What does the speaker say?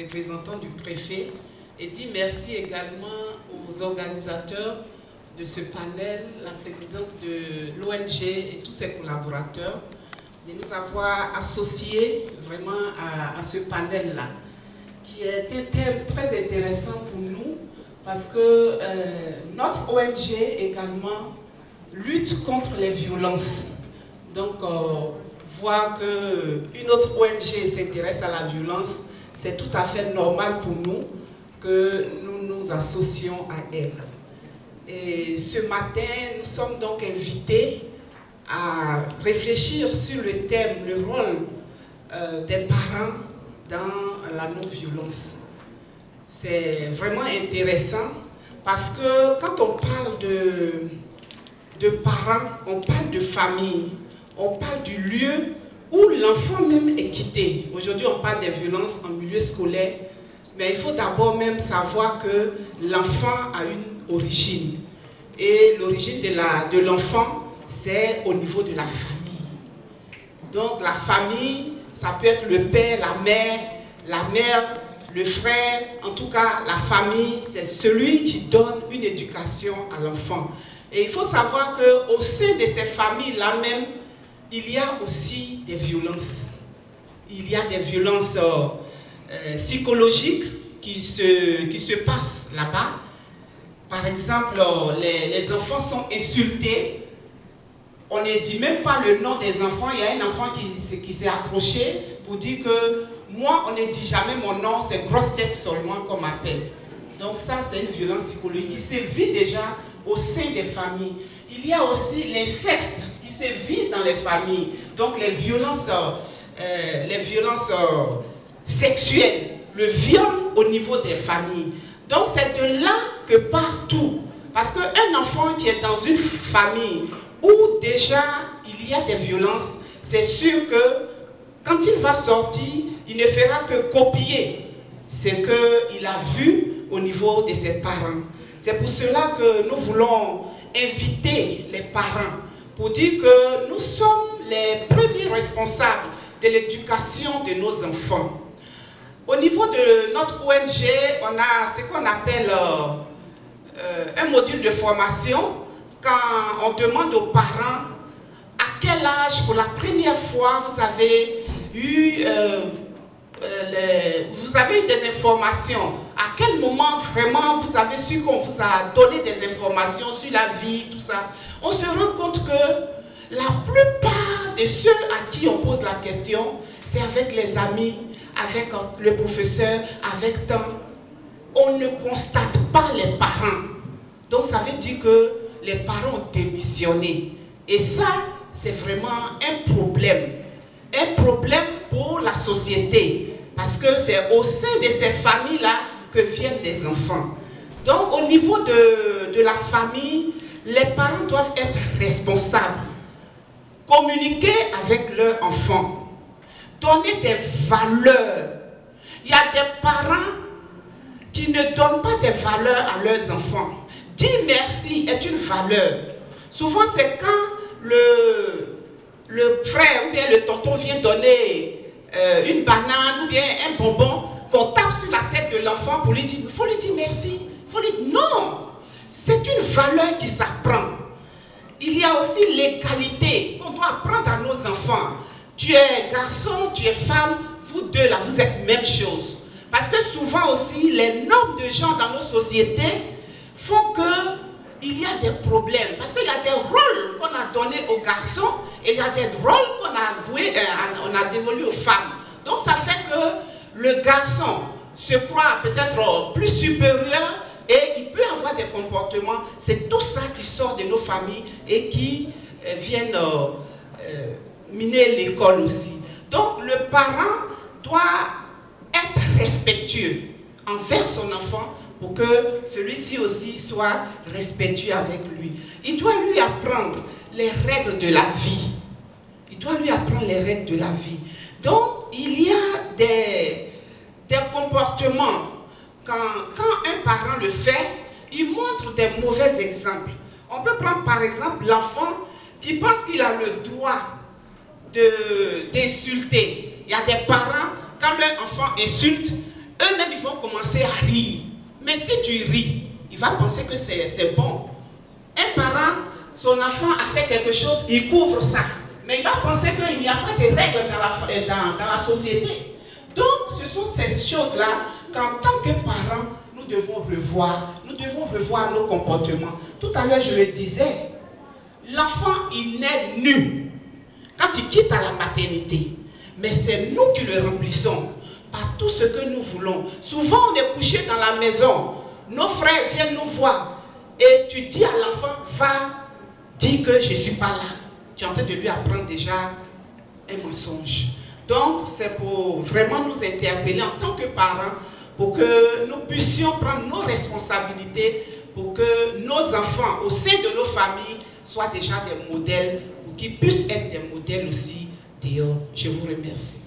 représentant du préfet et dire merci également aux organisateurs de ce panel, la présidente de l'ONG et tous ses collaborateurs, de nous avoir associés vraiment à ce panel-là, qui est un thème très intéressant pour nous parce que notre ONG également lutte contre les violences. Donc, voir qu'une autre ONG s'intéresse à la violence, c'est tout à fait normal pour nous que nous nous associons à elle. Et ce matin, nous sommes donc invités à réfléchir sur le thème, le rôle des parents dans la non-violence. C'est vraiment intéressant parce que quand on parle de parents, on parle de famille, on parle du lieu où l'enfant même est quitté. Aujourd'hui, on parle des violences en milieu scolaire, mais il faut d'abord même savoir que l'enfant a une origine. Et l'origine de l'enfant, c'est au niveau de la famille. Donc la famille, ça peut être le père, la mère, le frère, en tout cas la famille, c'est celui qui donne une éducation à l'enfant. Et il faut savoir qu'au sein de ces familles-là même, il y a aussi des violences. Il y a des violences psychologiques qui se passent là-bas. Par exemple, les enfants sont insultés. On ne dit même pas le nom des enfants. Il y a un enfant qui s'est approché pour dire que moi, on ne dit jamais mon nom, c'est grosse tête seulement qu'on m'appelle. Donc ça, c'est une violence psychologique qui se vit déjà au sein des familles. Il y a aussi l'inceste qui se vit dans les familles. Donc les violences sexuelles, le viol au niveau des familles. Donc c'est de là que partout, parce qu'un enfant qui est dans une famille où déjà il y a des violences, c'est sûr que quand il va sortir, il ne fera que copier ce qu'il a vu au niveau de ses parents. C'est pour cela que nous voulons inviter les parents pour dire que nous sommes les premiers responsables de l'éducation de nos enfants. Au niveau de notre ONG, on a ce qu'on appelle un module de formation quand on demande aux parents à quel âge pour la première fois vous avez eu des informations, à quel moment vraiment vous avez su qu'on vous a donné des informations sur la vie, tout ça. On se rend compte que la plupart de ceux à qui on pose la question, c'est avec les amis, avec le professeur, avec tant. On ne constate pas les parents. Donc ça veut dire que les parents ont démissionné. Et ça, c'est vraiment un problème. Un problème pour la société. Parce que c'est au sein de ces familles-là que viennent les enfants. Donc au niveau de la famille, les parents doivent être responsables. Communiquer avec leurs enfants. Donner des valeurs. Il y a des parents qui ne donnent pas des valeurs à leurs enfants. Dire merci est une valeur. Souvent, c'est quand le frère ou bien le tonton vient donner une banane ou bien un bonbon, qu'on tape sur la tête de l'enfant pour lui dire, il faut lui dire merci. Non, c'est une valeur qui s'apprend. Il y a aussi l'égalité qu'on doit apprendre à nos enfants. Tu es garçon, tu es femme, vous deux là, vous êtes même chose. Parce que souvent aussi, les normes de genre dans nos sociétés font qu'il y a des problèmes. Parce qu'il y a des rôles qu'on a donnés aux garçons et il y a des rôles qu'on a dévolus aux femmes. Donc ça fait que le garçon se croit peut-être plus supérieur et il peut avoir des comportements. C'est tout ça qui sort de nos familles et qui viennent miner l'école aussi. Donc le parent doit être respectueux envers son enfant pour que celui-ci aussi soit respectueux avec lui. Il doit lui apprendre les règles de la vie. Il doit lui apprendre les règles de la vie. Donc il y a des comportements, quand un parent le fait, il montre des mauvais exemples. On peut prendre par exemple l'enfant qui pense qu'il a le droit d'insulter. Il y a des parents, quand leur enfant insulte, eux eux-mêmes, ils vont commencer à rire. Mais si tu ris, il va penser que c'est bon. Un parent, son enfant a fait quelque chose, il couvre ça. Mais il va penser qu'il n'y a pas de règles dans la société. Donc, ce sont ces choses-là qu'en tant que parents, nous devons revoir nos comportements. Tout à l'heure, je le disais, l'enfant, il naît nu quand il quitte à la maternité. Mais c'est nous qui le remplissons par tout ce que nous voulons. Souvent, on est couché dans la maison. Nos frères viennent nous voir. Et tu dis à l'enfant, va dire que je ne suis pas là. Tu es en train de lui apprendre déjà un mensonge. Donc, c'est pour vraiment nous interpeller en tant que parents, pour que nous puissions prendre nos responsabilités, pour que nos enfants, au sein de nos familles, soient déjà des modèles, ou qu'ils puissent être des modèles aussi dehors. Je vous remercie.